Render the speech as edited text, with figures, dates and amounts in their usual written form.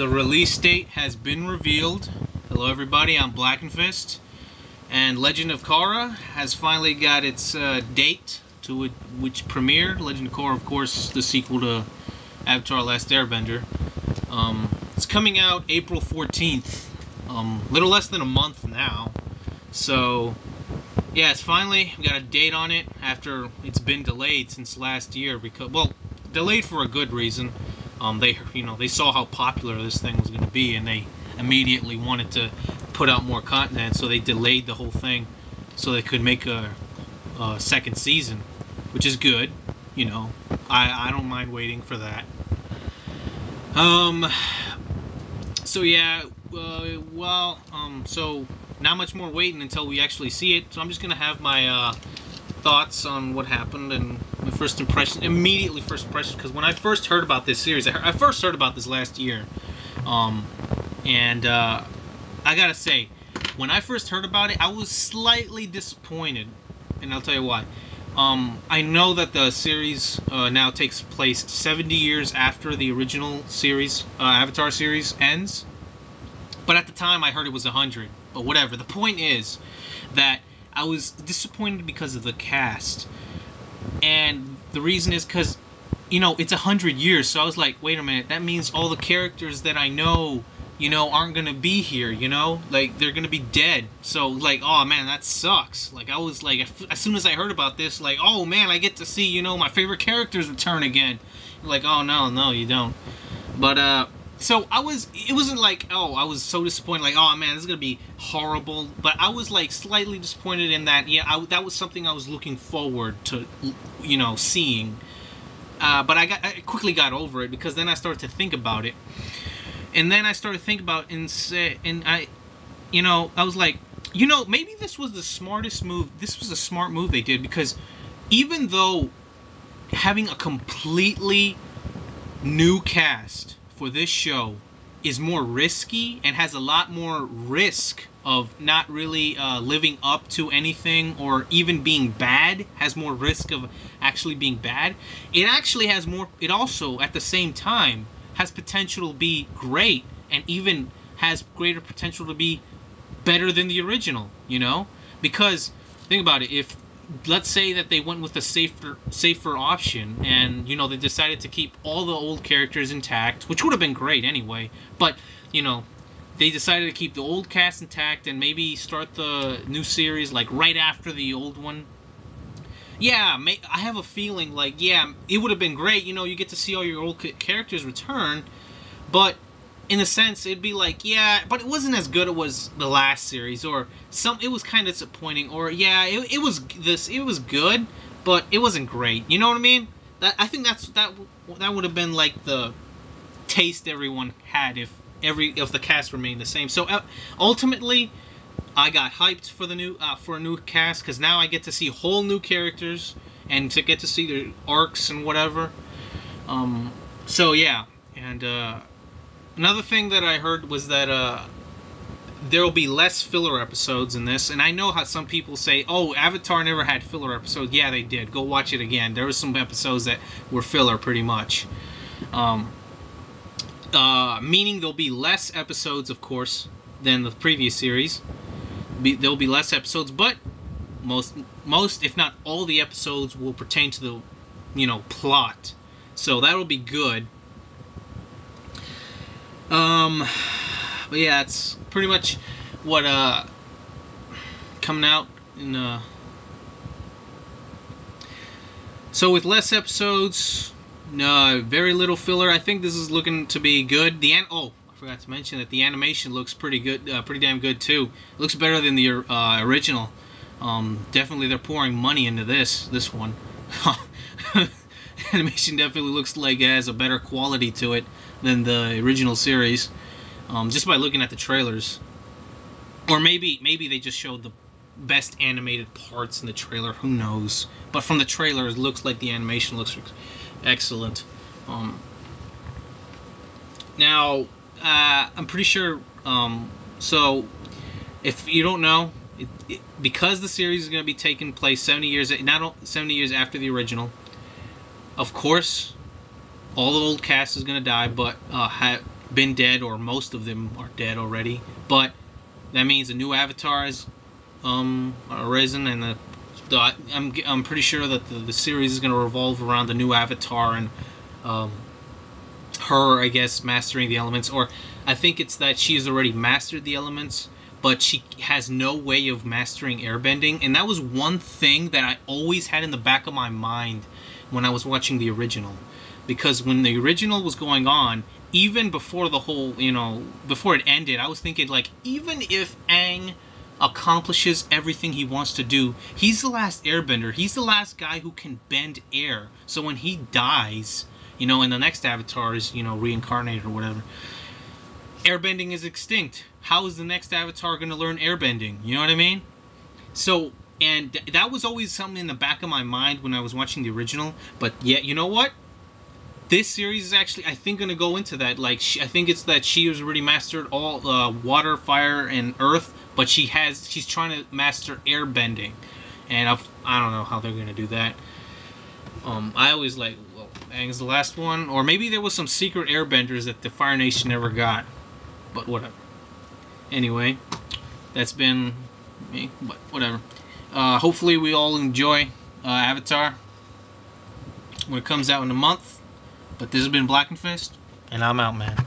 The release date has been revealed. Hello everybody, I'm Black and Fist. And Legend of Korra has finally got its date to which premiere. Legend of Korra, of course, the sequel to Avatar: Last Airbender. It's coming out April 14th. Little less than a month now. So, yeah, it's finally got a date on it after it's been delayed since last year. Because, well, delayed for a good reason. They saw how popular this thing was going to be, and they immediately wanted to put out more content, so they delayed the whole thing so they could make a second season, which is good. I don't mind waiting for that. So yeah, so not much more waiting until we actually see it. So I'm just gonna have my thoughts on what happened and my first impression. Immediately first impression, because when I first heard about this series, I first heard about this last year, and I gotta say, when I first heard about it, I was slightly disappointed, and I'll tell you why. I know that the series now takes place 70 years after the original series, Avatar series, ends. But at the time, I heard it was 100. But whatever. The point is that I was disappointed because of the cast. And the reason is because, it's 100 years. So I was like, wait a minute. That means all the characters that I know, aren't going to be here, Like, they're going to be dead. So, like, oh, man, that sucks. Like, I was like, as soon as I heard about this, like, oh, man, I get to see, my favorite characters return again. Like, oh, no, you don't. But, so it wasn't like, oh, I was so disappointed, like, oh, man, this is going to be horrible. But I was, like, slightly disappointed in that, yeah, that was something I was looking forward to, seeing. But I quickly got over it, because then I started to think about it. And then I started to think about it, and I was like, maybe this was the smartest move. This was a smart move they did, because even though having a completely new cast for this show is more risky and has a lot more risk of not really living up to anything, or even being bad, has more risk of actually being bad, it actually has more, it also, at the same time, has potential to be great, and even has greater potential to be better than the original, Because, think about it, if, let's say that they went with a safer option, and, they decided to keep all the old characters intact, which would have been great anyway, but, they decided to keep the old cast intact and maybe start the new series, like, right after the old one. Yeah, I have a feeling, like, yeah, it would have been great, you get to see all your old characters return, but in a sense, it'd be like, yeah, but it wasn't as good as it was the last series, or it was kind of disappointing, or, yeah, it was good, but it wasn't great, you know what I mean? I think that would have been, like, the taste everyone had if the cast remained the same. So, ultimately, I got hyped for a new cast, because now I get to see whole new characters and to get to see their arcs and whatever. So yeah, and another thing that I heard was that there will be less filler episodes in this, and I know how some people say, "Oh, Avatar never had filler episodes." Yeah, they did. Go watch it again. There were some episodes that were filler, pretty much. Meaning there'll be less episodes, of course, than the previous series. There'll be less episodes, but most, if not all, the episodes will pertain to the, plot. So that'll be good. But yeah, it's pretty much what coming out in. So with less episodes, very little filler. I think this is looking to be good. I forgot to mention that the animation looks pretty good, pretty damn good too. It looks better than the original. Definitely, they're pouring money into this one. Animation definitely looks like it has a better quality to it than the original series, just by looking at the trailers. Or maybe they just showed the best animated parts in the trailer. Who knows? But from the trailer, it looks like the animation looks excellent. Now, I'm pretty sure, so, if you don't know, because the series is going to be taking place 70 years after the original, of course, all the old cast is going to die, but been dead, or most of them are dead already. But that means the new avatars are arisen, and I'm pretty sure that the series is going to revolve around the new avatar and her, I guess, mastering the elements. Or I think it's that she has already mastered the elements, but she has no way of mastering airbending. And that was one thing that I always had in the back of my mind when I was watching the original. Because when the original was going on, even before the whole, before it ended, I was thinking, like, even if Aang accomplishes everything he wants to do, he's the last airbender. He's the last guy who can bend air. So when he dies, and the next avatar is, reincarnated or whatever, airbending is extinct. How is the next avatar going to learn airbending? You know what I mean? So, and that was always something in the back of my mind when I was watching the original. But yet, you know what? This series is actually, I think, going to go into that. Like, I think it's that she has already mastered all water, fire, and earth, but she's trying to master airbending. And I don't know how they're going to do that. I always well, Aang's the last one. Or maybe there was some secret airbenders that the Fire Nation never got. But whatever. Anyway, that's been me, but whatever. Hopefully we all enjoy Avatar when it comes out in a month. But this has been Black and Fist, and I'm out, man.